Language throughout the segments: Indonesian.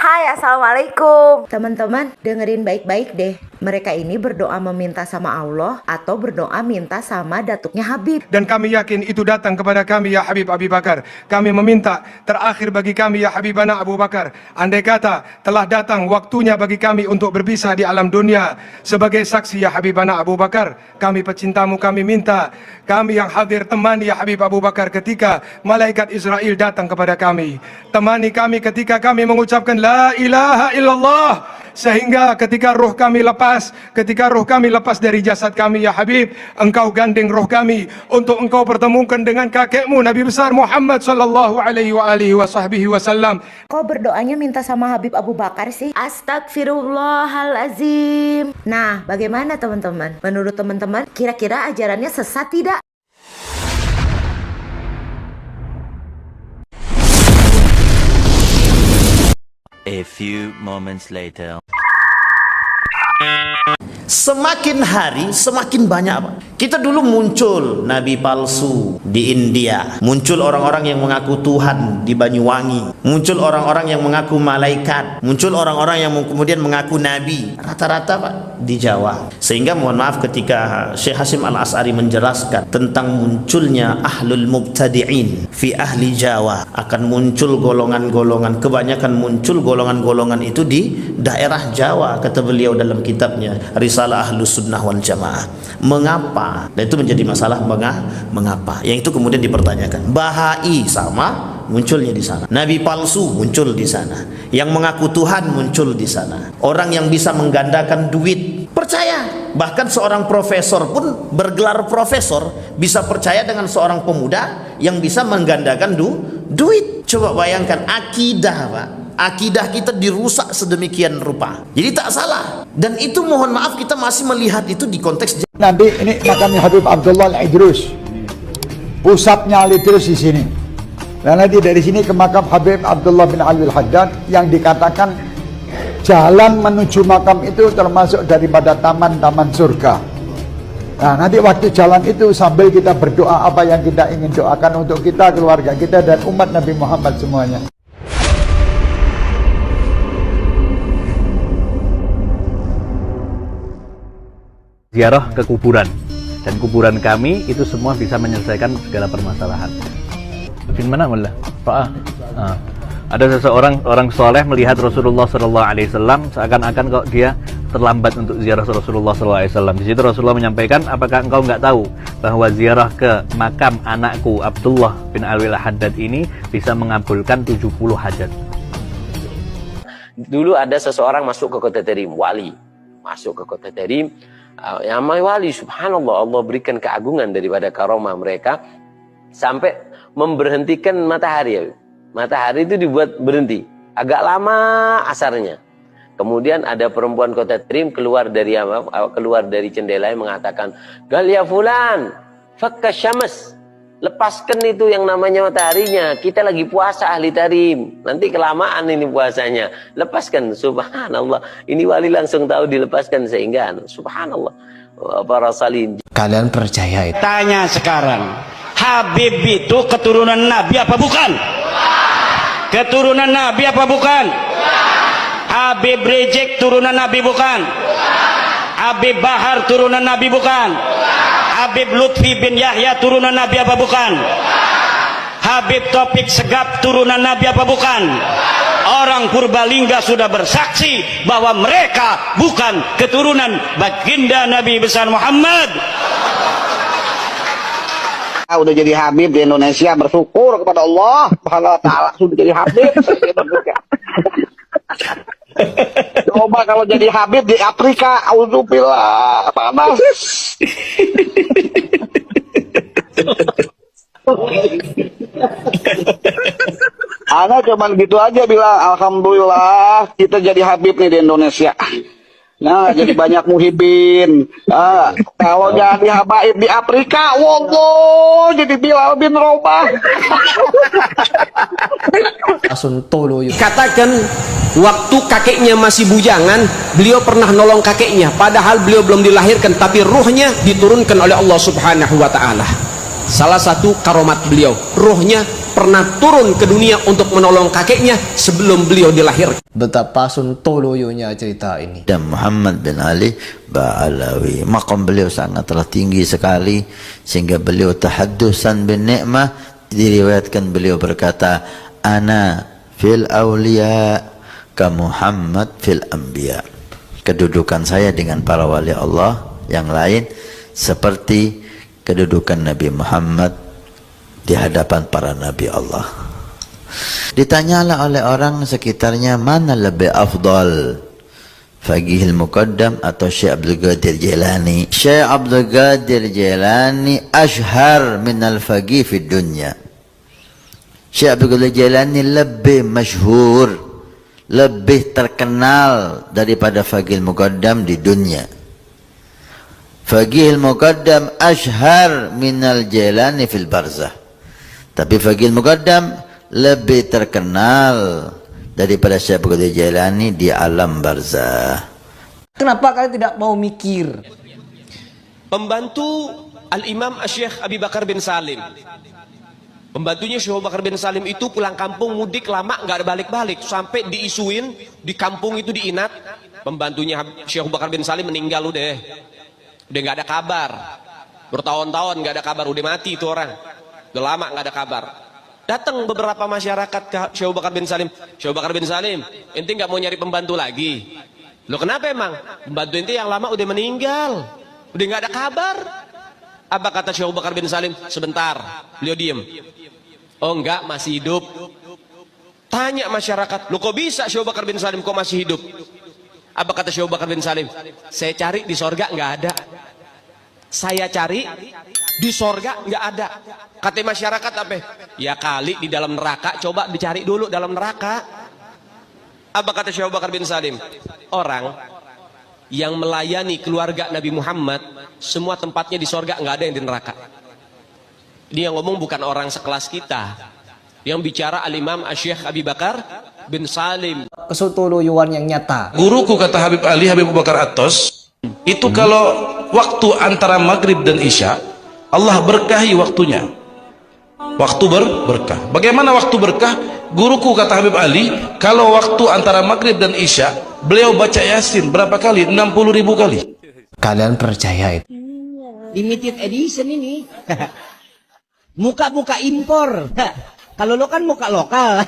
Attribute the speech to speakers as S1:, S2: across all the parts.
S1: Hai, assalamualaikum. Teman-teman, dengerin baik-baik deh. Mereka ini berdoa meminta sama Allah atau berdoa minta sama datuknya Habib.
S2: Dan kami yakin itu datang kepada kami ya Habib Abi Bakar. Kami meminta terakhir bagi kami ya Habibana Abu Bakar. Andai kata telah datang waktunya bagi kami untuk berpisah di alam dunia, sebagai saksi ya Habibana Abu Bakar, kami pecintamu, kami minta kami yang hadir temani ya Habib Abu Bakar ketika malaikat Israel datang kepada kami. Temani kami ketika kami mengucapkan la ilaha illallah, sehingga ketika roh kami lepas dari jasad kami ya Habib, engkau gandeng roh kami untuk engkau pertemukan dengan kakekmu Nabi besar Muhammad sallallahu alaihi wasallam.
S1: Kok berdoanya minta sama Habib Abu Bakar sih? Astagfirullahalazim. Nah, bagaimana teman-teman? Menurut teman-teman, kira-kira ajarannya sesat tidak?
S3: A few moments later.
S4: Semakin hari semakin banyak, Pak. Kita dulu muncul nabi palsu di India, muncul orang-orang yang mengaku Tuhan di Banyuwangi, muncul orang-orang yang mengaku malaikat, muncul orang-orang yang kemudian mengaku nabi, rata-rata Pak di Jawa. Sehingga mohon maaf ketika Syekh Hasyim Al-Asy'ari menjelaskan tentang munculnya ahlul mubtadi'in fi ahli Jawa, akan muncul golongan-golongan, kebanyakan muncul golongan-golongan itu di daerah Jawa, kata beliau dalam kitabnya Risalah Ahlus Sunnah wal Jamaah. Mengapa? Dan itu menjadi masalah mengapa. Yang itu kemudian dipertanyakan. Bahai sama munculnya di sana. Nabi palsu muncul di sana. Yang mengaku Tuhan muncul di sana. Orang yang bisa menggandakan duit percaya. Bahkan seorang profesor pun bergelar profesor bisa percaya dengan seorang pemuda yang bisa menggandakan duit. Coba bayangkan akidah, Pak. Akidah kita dirusak sedemikian rupa. Jadi tak salah. Dan itu mohon maaf kita masih melihat itu di konteks.
S5: Nanti ini makamnya Habib Abdullah Al-Idrus. Pusatnya Al-Idrus di sini. Dan nanti dari sini ke makam Habib Abdullah bin Ali Al-Haddad yang dikatakan jalan menuju makam itu termasuk daripada taman-taman surga. Nah, nanti waktu jalan itu sambil kita berdoa apa yang kita ingin doakan untuk kita, keluarga kita, dan umat Nabi Muhammad semuanya.
S6: Ziarah ke kuburan, dan kuburan kami itu semua bisa menyelesaikan segala permasalahan. Di mana mullah? Pak, ada seseorang orang soleh melihat Rasulullah SAW seakan-akan kok dia terlambat untuk ziarah Rasulullah SAW. Di situ Rasulullah menyampaikan, apakah engkau nggak tahu bahwa ziarah ke makam anakku Abdullah bin Ali Al-Haddad ini bisa mengabulkan 70 hajat.
S7: Dulu ada seseorang masuk ke kota Tarim, wali masuk ke kota Tarim. Yang wali, subhanallah, Allah berikan keagungan daripada karomah mereka sampai memberhentikan matahari. Matahari itu dibuat berhenti agak lama asarnya. Kemudian ada perempuan kota Tarim keluar dari jendela yang mengatakan, "Gal ya fulan, fakka syams." Lepaskan itu yang namanya mataharinya. Kita lagi puasa ahli Tarim. Nanti kelamaan ini puasanya. Lepaskan. Subhanallah. Ini wali langsung tahu dilepaskan sehingga subhanallah. Para salin.
S4: Kalian percaya itu?
S8: Tanya sekarang. Habib itu keturunan Nabi apa bukan? Keturunan Nabi apa bukan? Habib Rejek turunan Nabi bukan? Habib Bahar turunan Nabi bukan? Habib Lutfi bin Yahya turunan Nabi apa bukan? Habib Taufik Segaf turunan Nabi apa bukan? Orang Purbalingga sudah bersaksi bahwa mereka bukan keturunan baginda Nabi besar Muhammad.
S9: Udah jadi Habib di Indonesia, bersyukur kepada Allah Subhanahu wa taala sudah jadi Habib di Indonesia. Coba kalau jadi Habib di Afrika, auzubillah, panas. Ana cuman gitu aja bilang, alhamdulillah kita jadi Habib nih di Indonesia. Nah, jadi banyak muhibin. Kalau jadi habaib di Afrika, wallah, jadi Bilal bin Rabah.
S10: Katakan waktu kakeknya masih bujangan, beliau pernah nolong kakeknya, padahal beliau belum dilahirkan, tapi ruhnya diturunkan oleh Allah Subhanahu wa taala. Salah satu karomat beliau, ruhnya pernah turun ke dunia untuk menolong kakeknya sebelum beliau dilahirkan.
S11: Betapa sontoloyonya cerita ini.
S12: Dan Muhammad bin Ali Ba'alawi, maqam beliau sangatlah tinggi sekali sehingga beliau tahaddusan bin ni'mah, diriwayatkan beliau berkata, ana fil awliya ka Muhammad fil anbiya. Kedudukan saya dengan para wali Allah yang lain seperti kedudukan Nabi Muhammad di hadapan para nabi Allah. Ditanyalah oleh orang sekitarnya, mana lebih afdal, Faqihul Muqaddam atau Syekh Abdul Qadir Jilani? Syekh Abdul Qadir Jilani ashhar min al-faqih fi dunya. Syekh Abdul Qadir Jilani lebih masyhur, lebih terkenal daripada Faqihul Muqaddam di dunia. Faqihul Muqaddam ashhar minal Jilani fil barzah. Tapi Faqihul Muqaddam lebih terkenal daripada Syekh Abdul Qadir Jilani di alam barzah.
S10: Kenapa kalian tidak mau mikir? Pembantu Al-Imam Syekh Abi Bakar bin Salim, pembantunya Syekh Abu Bakar bin Salim itu pulang kampung mudik lama nggak ada balik-balik, sampai diisuin di kampung itu diinat, pembantunya Syekh Abu Bakar bin Salim meninggal udah nggak ada kabar, bertahun-tahun nggak ada kabar, udah mati itu orang, udah lama nggak ada kabar. Datang beberapa masyarakat ke Syekh Abu Bakar bin Salim, Syekh Abu Bakar bin Salim, ente nggak mau nyari pembantu lagi? Lo kenapa emang? Pembantu ente yang lama udah meninggal, udah nggak ada kabar. Apa kata Syekh Abu Bakar bin Salim? Sebentar, beliau diem. Oh enggak, masih hidup. Tanya masyarakat, lo kok bisa Syekh Abu Bakar bin Salim kok masih hidup? Apa kata Syekh Abu Bakar bin Salim? Saya cari di sorga nggak ada. Saya cari di sorga nggak ada. Kata masyarakat apa? Ya kali di dalam neraka, coba dicari dulu dalam neraka. Apa kata Syekh Abu Bakar bin Salim? Orang yang melayani keluarga Nabi Muhammad, semua tempatnya di sorga, nggak ada yang di neraka. Ini yang ngomong bukan orang sekelas kita. Yang bicara Al-Imam Syekh Abi Bakar bin Salim.
S11: Kesontoloyoan yang nyata.
S13: Guruku, kata Habib Ali, Habib Abu Bakar Atos, itu kalau waktu antara maghrib dan isya, Allah berkahi waktunya. Waktu berkah. Bagaimana waktu berkah? Guruku, kata Habib Ali, kalau waktu antara maghrib dan isya, beliau baca Yasin berapa kali? 60.000 kali.
S11: Kalian percaya itu?
S14: Limited edition ini. Muka-muka impor. Kalau lo kan muka lokal.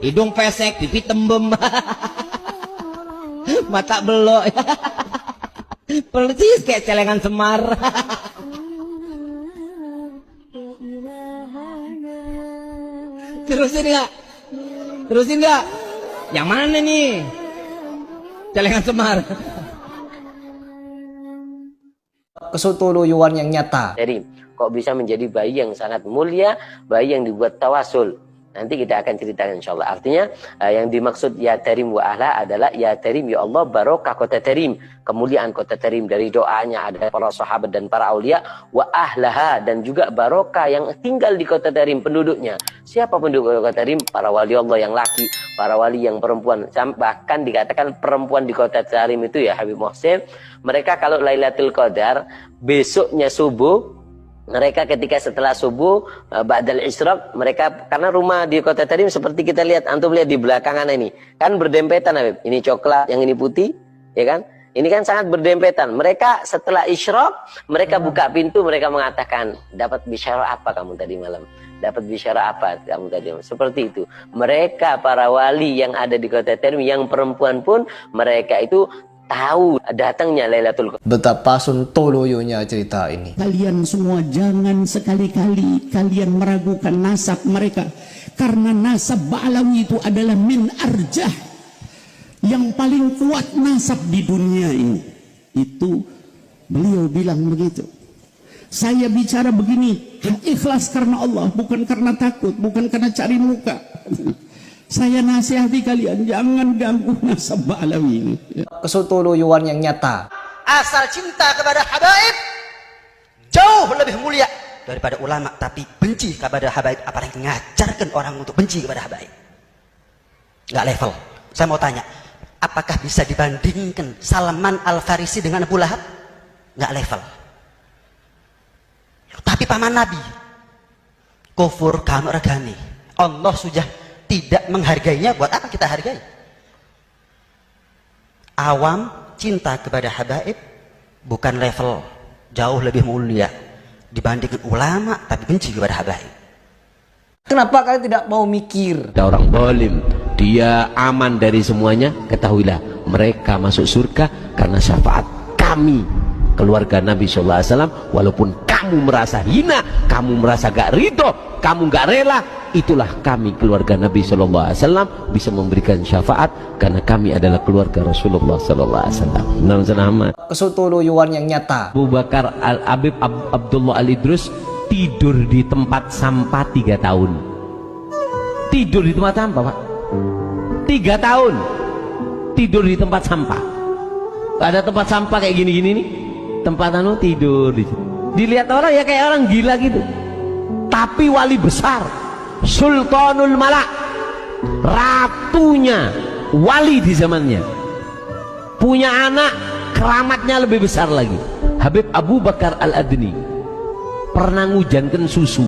S14: Hidung pesek, pipi tembem. Mata belok. Persis kayak celengan Semar. Terusin nggak? Terusin nggak? Yang mana nih? Celengan Semar.
S11: Kesontoloyoan yang nyata.
S7: Jadi kok bisa menjadi bayi yang sangat mulia, bayi yang dibuat tawasul. Nanti kita akan ceritakan insyaAllah. Artinya yang dimaksud ya Tarim wa ahla adalah ya Tarim ya Allah barokah kota Tarim, kemuliaan kota Tarim. Dari doanya ada para sahabat dan para aulia, wa ahlaha, dan juga barokah yang tinggal di kota Tarim, penduduknya. Siapa penduduk kota Tarim? Para wali Allah yang laki, para wali yang perempuan. Bahkan dikatakan perempuan di kota Tarim itu ya Habib Mohsin, mereka kalau Lailatul Qadar besoknya subuh, mereka ketika setelah subuh ba'dal isyraq, mereka karena rumah di kota Tarim seperti kita lihat, antum lihat di belakangan ini kan berdempetan Habib. Ini coklat, yang ini putih, ya kan? Ini kan sangat berdempetan. Mereka setelah isyraq, mereka buka pintu, mereka mengatakan, dapat bisyara apa kamu tadi malam? Dapat bisyara apa kamu tadi malam? Seperti itu. Mereka para wali yang ada di kota Tarim, yang perempuan pun mereka itu tahu datangnya Lailatul Qadar.
S11: Betapa sontoloyonya cerita ini.
S14: Kalian semua jangan sekali-kali kalian meragukan nasab mereka, karena nasab Ba'alawi itu adalah min arjah, yang paling kuat nasab di dunia ini. Itu beliau bilang begitu. Saya bicara begini ikhlas karena Allah, bukan karena takut, bukan karena cari muka. Saya nasihati kalian, jangan ganggu nasab Ba'alawi ini.
S11: Kesontoloyoan yang nyata.
S15: Asal cinta kepada habaib jauh lebih mulia daripada ulama, tapi benci kepada habaib, apalagi mengajarkan orang untuk benci kepada habaib. Nggak level. Saya mau tanya, apakah bisa dibandingkan Salman Al-Farisi dengan Abu Lahab? Nggak level. Tapi paman Nabi, kufur kanu regani. Allah sudah tidak menghargainya, buat apa kita hargai? Awam cinta kepada habaib bukan level jauh lebih mulia dibandingkan ulama, tapi benci kepada habaib.
S11: Kenapa kalian tidak mau mikir?
S7: Ada orang zalim, dia aman dari semuanya, ketahuilah mereka masuk surga karena syafaat kami, keluarga Nabi SAW. Walaupun kamu merasa hina, kamu merasa gak ridho, kamu gak rela, itulah kami keluarga Nabi SAW bisa memberikan syafaat karena kami adalah keluarga Rasulullah SAW. Nama
S11: Kesutuluyuan yang nyata.
S7: Abu Bakar Habib Abdullah Al-Idrus tidur di tempat sampah 3 tahun. Tidur di tempat sampah, Pak. 3 tahun tidur di tempat sampah. Ada tempat sampah kayak gini-gini nih, tempat tidur di situ. Dilihat orang ya kayak orang gila gitu. Tapi wali besar, Sultanul Malak, ratunya wali di zamannya, punya anak keramatnya lebih besar lagi. Habib Abu Bakar Al-Adni pernah ngujankan susu.